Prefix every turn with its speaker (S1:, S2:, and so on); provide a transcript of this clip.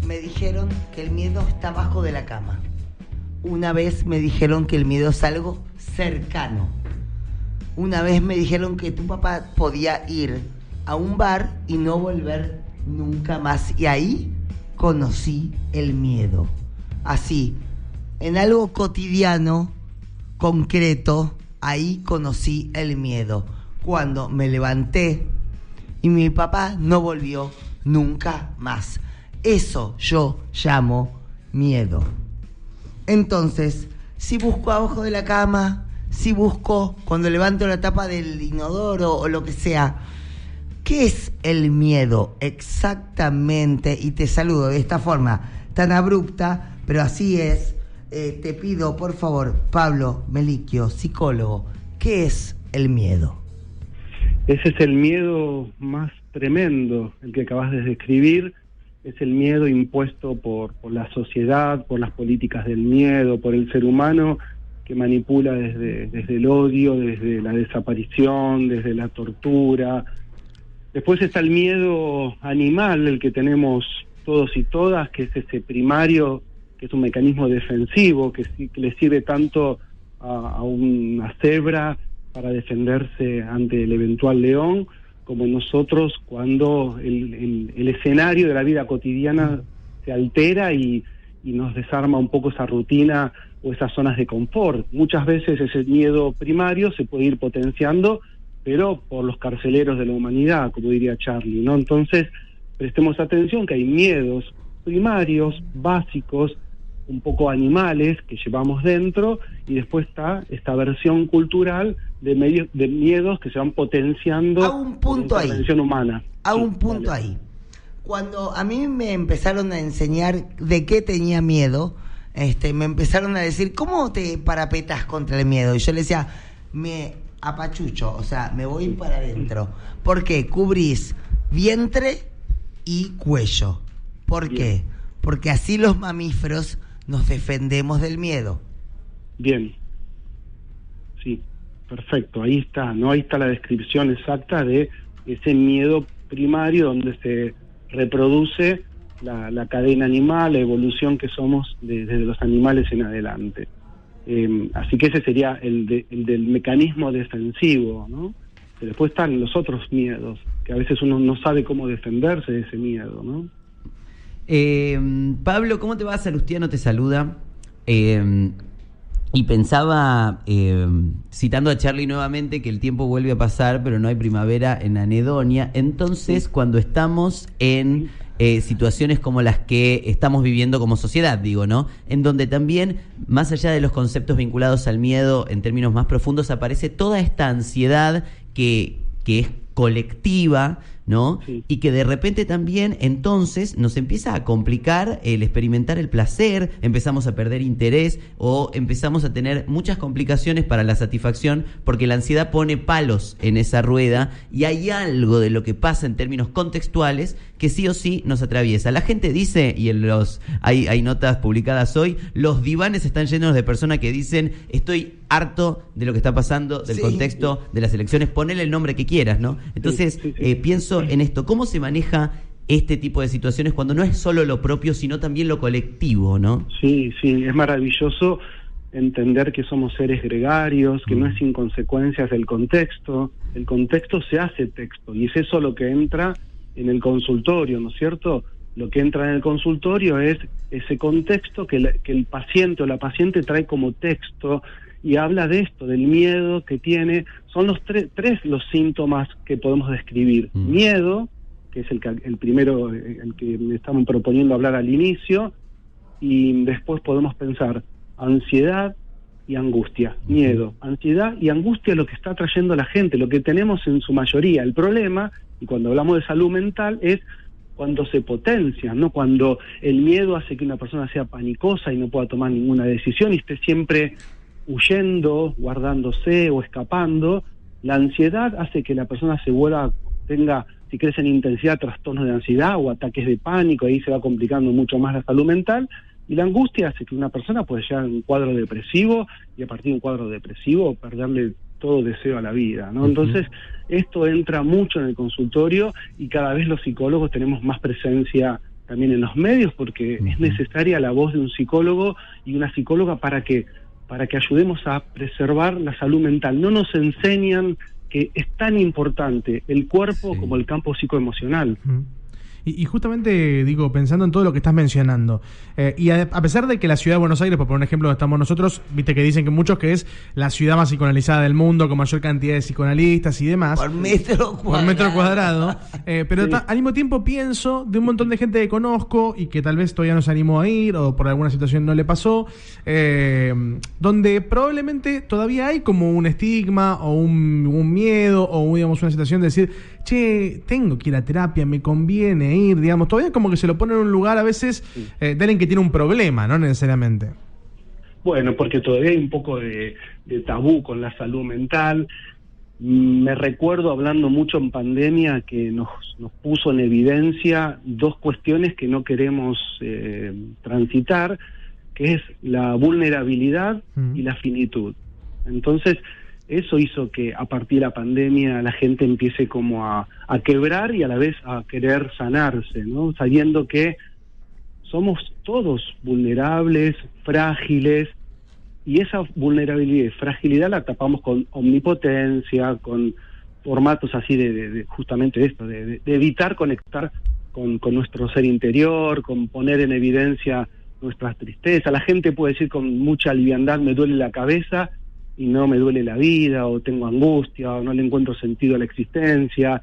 S1: me dijeron que el miedo está abajo de la cama. Una vez me dijeron que el miedo es algo cercano. Una vez me dijeron que tu papá podía ir a un bar y no volver nunca más. Y ahí conocí el miedo. Así, en algo cotidiano, concreto, ahí conocí el miedo. Cuando me levanté y mi papá no volvió nunca más. Eso yo llamo miedo. Entonces, si busco abajo de la cama, si busco cuando levanto la tapa del inodoro o lo que sea, ¿qué es el miedo exactamente? Y te saludo de esta forma tan abrupta, pero así es. Te pido, por favor, Pablo Melicchio, psicólogo, ¿qué es el miedo?
S2: Ese es el miedo más tremendo, el que acabas de describir. Es el miedo impuesto por la sociedad, por las políticas del miedo, por el ser humano que manipula desde el odio, desde la desaparición, desde la tortura. Después está el miedo animal, el que tenemos todos y todas, que es ese primario, que es un mecanismo defensivo, que le sirve tanto a una cebra para defenderse ante el eventual león, como nosotros cuando el escenario de la vida cotidiana se altera y nos desarma un poco esa rutina o esas zonas de confort. Muchas veces ese miedo primario se puede ir potenciando, pero por los carceleros de la humanidad, como diría Charlie, ¿no? Entonces, prestemos atención que hay miedos primarios, básicos, un poco animales que llevamos dentro, y después está esta versión cultural de miedos que se van potenciando
S1: a un punto
S2: por la intervención humana.
S1: A un punto ahí. Cuando a mí me empezaron a enseñar de qué tenía miedo, me empezaron a decir, ¿cómo te parapetas contra el miedo? Y yo le decía, me apachucho, o sea, me voy para adentro. ¿Por qué? Cubrís vientre y cuello. ¿Por qué? Porque así los mamíferos nos defendemos del miedo.
S2: Bien. Sí, perfecto. Ahí está, ¿no? Ahí está la descripción exacta de ese miedo primario donde se reproduce la cadena animal, la evolución que somos desde los animales en adelante. Así que ese sería el del mecanismo defensivo, ¿no? Pero después están los otros miedos, que a veces uno no sabe cómo defenderse de ese miedo, ¿no?
S3: Pablo, ¿cómo te va? Salustiano te saluda. Y pensaba, citando a Charlie nuevamente, que el tiempo vuelve a pasar, pero no hay primavera en Anedonia. Entonces, cuando estamos en situaciones como las que estamos viviendo como sociedad, digo, ¿no? En donde también, más allá de los conceptos vinculados al miedo en términos más profundos, aparece toda esta ansiedad que es colectiva, ¿no? Sí. Y que de repente también entonces nos empieza a complicar el experimentar el placer, empezamos a perder interés o empezamos a tener muchas complicaciones para la satisfacción porque la ansiedad pone palos en esa rueda y hay algo de lo que pasa en términos contextuales que sí o sí nos atraviesa. La gente dice, y hay notas publicadas hoy, los divanes están llenos de personas que dicen estoy harto de lo que está pasando, del contexto, de las elecciones, ponele el nombre que quieras, ¿no? Entonces, pienso en esto, ¿cómo se maneja este tipo de situaciones cuando no es solo lo propio, sino también lo colectivo, ¿no?
S2: Sí, es maravilloso entender que somos seres gregarios, que no es sin consecuencias el contexto se hace texto, y es eso lo que entra en el consultorio, ¿no es cierto? Lo que entra en el consultorio es ese contexto que el paciente o la paciente trae como texto, y habla de esto, del miedo que tiene. Son los tres los síntomas que podemos describir. Miedo, que es el primero, el que me estaban proponiendo hablar al inicio, y después podemos pensar ansiedad y angustia. Miedo, ansiedad y angustia es lo que está trayendo la gente, lo que tenemos en su mayoría. El problema, y cuando hablamos de salud mental, es cuando se potencia, ¿no? Cuando el miedo hace que una persona sea panicosa y no pueda tomar ninguna decisión y esté siempre huyendo, guardándose o escapando. La ansiedad hace que la persona tenga, si crece en intensidad, trastornos de ansiedad o ataques de pánico, ahí se va complicando mucho más la salud mental. Y la angustia hace que una persona pueda llegar a un cuadro depresivo y a partir de un cuadro depresivo perderle todo deseo a la vida, ¿no? Entonces, esto entra mucho en el consultorio y cada vez los psicólogos tenemos más presencia también en los medios, porque es necesaria la voz de un psicólogo y una psicóloga para que ayudemos a preservar la salud mental. No nos enseñan que es tan importante el cuerpo como el campo psicoemocional.
S4: Y justamente, digo, pensando en todo lo que estás mencionando, y a pesar de que la ciudad de Buenos Aires, por poner un ejemplo donde estamos nosotros, viste que dicen que muchos que es la ciudad más psicoanalizada del mundo, con mayor cantidad de psicoanalistas y demás.
S1: Por metro
S4: cuadrado. Pero al mismo tiempo pienso de un montón de gente que conozco y que tal vez todavía no se animó a ir o por alguna situación no le pasó, donde probablemente todavía hay como un estigma o un miedo o digamos una situación de decir, che, tengo que ir a terapia, me conviene ir, digamos, todavía como que se lo pone en un lugar a veces de alguien que tiene un problema, no necesariamente.
S2: Bueno, porque todavía hay un poco de tabú con la salud mental. Me recuerdo hablando mucho en pandemia que nos puso en evidencia dos cuestiones que no queremos transitar, que es la vulnerabilidad y la finitud. Entonces, eso hizo que a partir de la pandemia la gente empiece como a quebrar y a la vez a querer sanarse, ¿no? Sabiendo que somos todos vulnerables, frágiles, y esa vulnerabilidad y fragilidad la tapamos con omnipotencia, con formatos así de justamente esto, de evitar conectar con nuestro ser interior, con poner en evidencia nuestras tristezas. La gente puede decir con mucha liviandad, me duele la cabeza, y no me duele la vida, o tengo angustia, o no le encuentro sentido a la existencia.